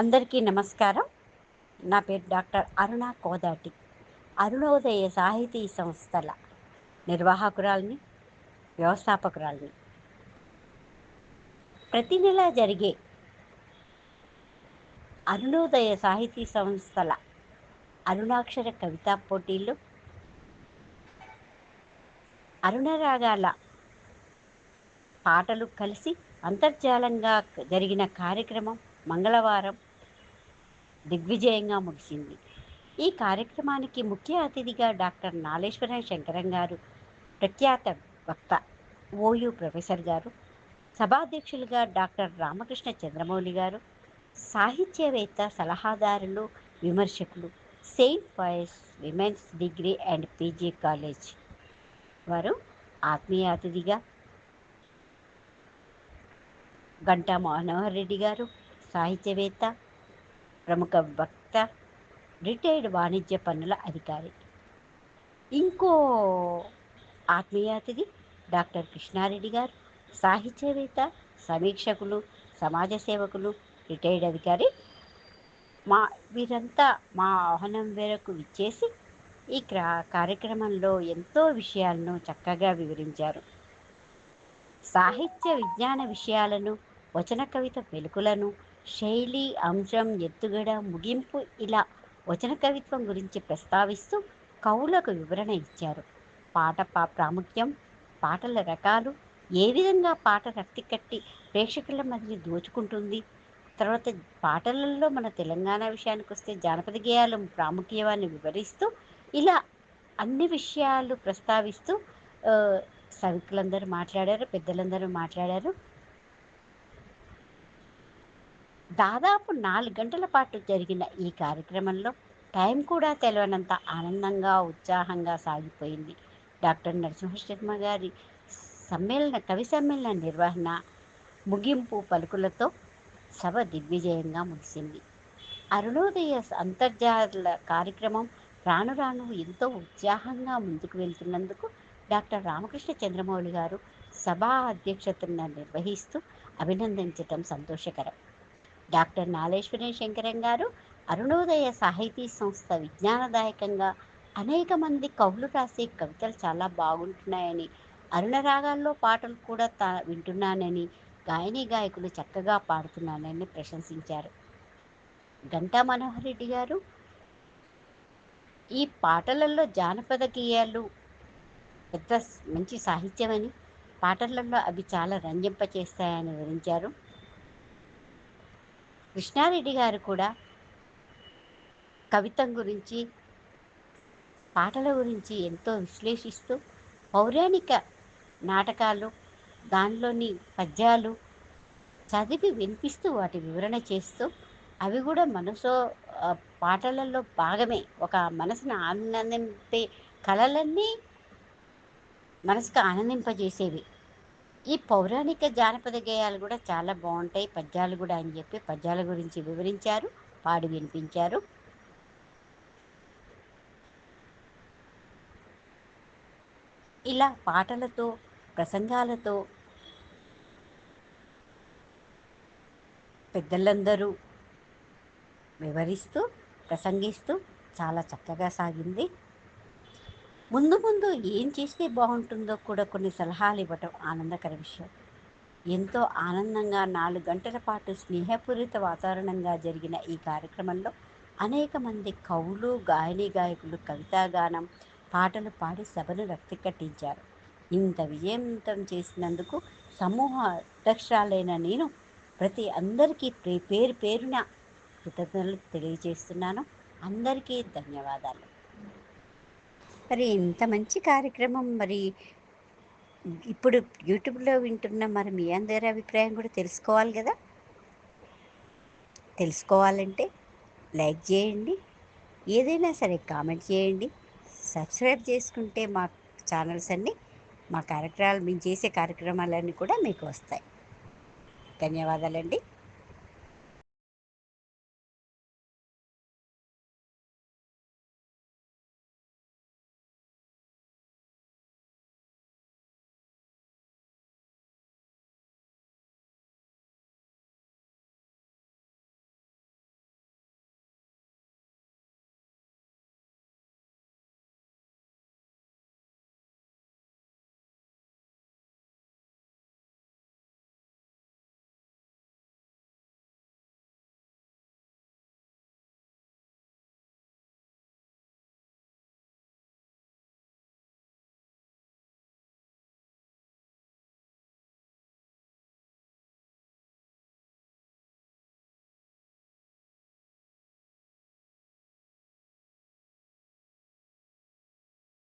అందరికీ నమస్కారం. నా పేరు డాక్టర్ అరుణ కోదాటి. అరుణోదయ సాహితీ సంస్థల నిర్వాహకురాలిని, వ్యవస్థాపకురాలిని. ప్రతి నెల జరిగే అరుణోదయ సాహితీ సంస్థల అరుణాక్షర కవితా పోటీల్లో అరుణరాగాల పాటలు కలిసి అంతర్జాలంగా జరిగిన కార్యక్రమం మంగళవారం దిగ్విజయంగా ముగిసింది. ఈ కార్యక్రమానికి ముఖ్య అతిథిగా డాక్టర్ నాలేశ్వరం శంకరం గారు, ప్రఖ్యాత వక్త ఓయూ ప్రొఫెసర్ గారు, సభాధ్యక్షులుగా డాక్టర్ రామకృష్ణ చంద్రమౌళి గారు, సాహిత్యవేత్త, సలహాదారులు, విమర్శకులు, Saint pious women's degree and PG college వారు ఆత్మీయ అతిథిగా, గంటా మనోహర్ రెడ్డి గారు, సాహిత్యవేత్త, ప్రముఖ వక్త, రిటైర్డ్ వాణిజ్య పన్నుల అధికారి. ఇంకో ఆత్మీయ అతిథి డాక్టర్ కృష్ణారెడ్డి గారు, సాహిత్యవేత్త, సమీక్షకులు, సమాజ సేవకులు, రిటైర్డ్ అధికారి. వీరంతా మా ఆహ్వానం మేరకు విచ్చేసి ఈ కార్యక్రమంలో ఎంతో విషయాలను చక్కగా వివరించారు. సాహిత్య విజ్ఞాన విషయాలను, వచన కవిత మెలుకులను, శైలి, అంశం, ఎత్తుగడ, ముగింపు ఇలా వచన కవిత్వం గురించి ప్రస్తావిస్తూ కవులకు వివరణ ఇచ్చారు. పాట ప్రాముఖ్యం, పాటల రకాలు, ఏ విధంగా పాట రక్తి కట్టి ప్రేక్షకుల మధ్యని దోచుకుంటుంది, తర్వాత పాటలలో మన తెలంగాణ విషయానికి వస్తే జానపద గేయాలు ప్రాముఖ్యాన్ని వివరిస్తూ ఇలా అన్ని విషయాలు ప్రస్తావిస్తూ సభికులందరూ మాట్లాడారు, పెద్దలందరూ మాట్లాడారు. దాదాపు 4 గంటల పాటు జరిగిన ఈ కార్యక్రమంలో టైం కూడా తెలియనంత ఆనందంగా, ఉత్సాహంగా సాగిపోయింది. డాక్టర్ నరసింహశర్మ గారి కవి సమ్మేళన నిర్వహణ, ముగింపు పలుకులతో సభ దిగ్విజయంగా ముగిసింది. అరుణోదయ అంతర్జాల కార్యక్రమం రాను రాను ఎంతో ఉత్సాహంగా ముందుకు వెళ్తున్నందుకు డాక్టర్ రామకృష్ణ చంద్రమౌళి గారు సభా అధ్యక్షతను నిర్వహిస్తూ అభినందించటం సంతోషకరం. డాక్టర్ నాలేశ్వరం శంకరం గారు అరుణోదయ సాహితీ సంస్థ విజ్ఞానదాయకంగా అనేక మంది కవులు రాసే కవితలు చాలా బాగుంటున్నాయని, అరుణరాగాల్లో పాటలు కూడా వింటున్నానని, గాయని గాయకులు చక్కగా పాడుతున్నానని ప్రశంసించారు. గంటా మనోహర్ రెడ్డి గారు ఈ పాటలలో జానపద గేయాలు పెద్ద మంచి సాహిత్యమని, పాటలలో అవి చాలా రంజింపచేస్తాయని వివరించారు. కృష్ణారెడ్డి గారు కూడా కవిత్వం గురించి, పాటల గురించి ఎంతో విశ్లేషిస్తూ పౌరాణిక నాటకాలు, దానిలోని పద్యాలు చదివి వినిపిస్తూ వాటి వివరణ చేస్తూ అవి కూడా పాటలలో భాగమే. ఒక మనసును ఆనందింపే కళలన్నీ మనసుకు ఆనందింపజేసేవి. ఈ పౌరాణిక జానపద గేయాలు కూడా చాలా బాగుంటాయి, పద్యాలు కూడా అని చెప్పి పద్యాల గురించి వివరించారు, పాడి వినిపించారు. ఇలా పాటలతో, ప్రసంగాలతో పెద్దలందరూ వివరిస్తూ, ప్రసంగిస్తూ చాలా చక్కగా సాగింది. ముందు ముందు ఏం చేస్తే బాగుంటుందో కూడా కొన్ని సలహాలు ఇవ్వటం ఆనందకర విషయం. ఎంతో ఆనందంగా 4 గంటల పాటు స్నేహపూరిత వాతావరణంగా జరిగిన ఈ కార్యక్రమంలో అనేక మంది కవులు, గాయని గాయకులు కవితాగానం, పాటలు పాడి సభను రక్తి కట్టించారు. ఇంత విజయవంతం చేసినందుకు సమూహ అధ్యక్షురాలైన నేను ప్రతి అందరికీ పేరు పేరున కృతజ్ఞతలు తెలియజేస్తున్నాను. అందరికీ ధన్యవాదాలు. మరి ఇంత మంచి కార్యక్రమం మరి ఇప్పుడు యూట్యూబ్లో వింటున్న మరి మీ అందరి అభిప్రాయం కూడా తెలుసుకోవాలి కదా. తెలుసుకోవాలంటే లైక్ చేయండి, ఏదైనా సరే కామెంట్ చేయండి, సబ్స్క్రైబ్ చేసుకుంటే మా ఛానల్స్ అన్నీ, మా కార్యక్రమాలు మేము చేసే కార్యక్రమాలన్నీ కూడా మీకు వస్తాయి. ధన్యవాదాలండి.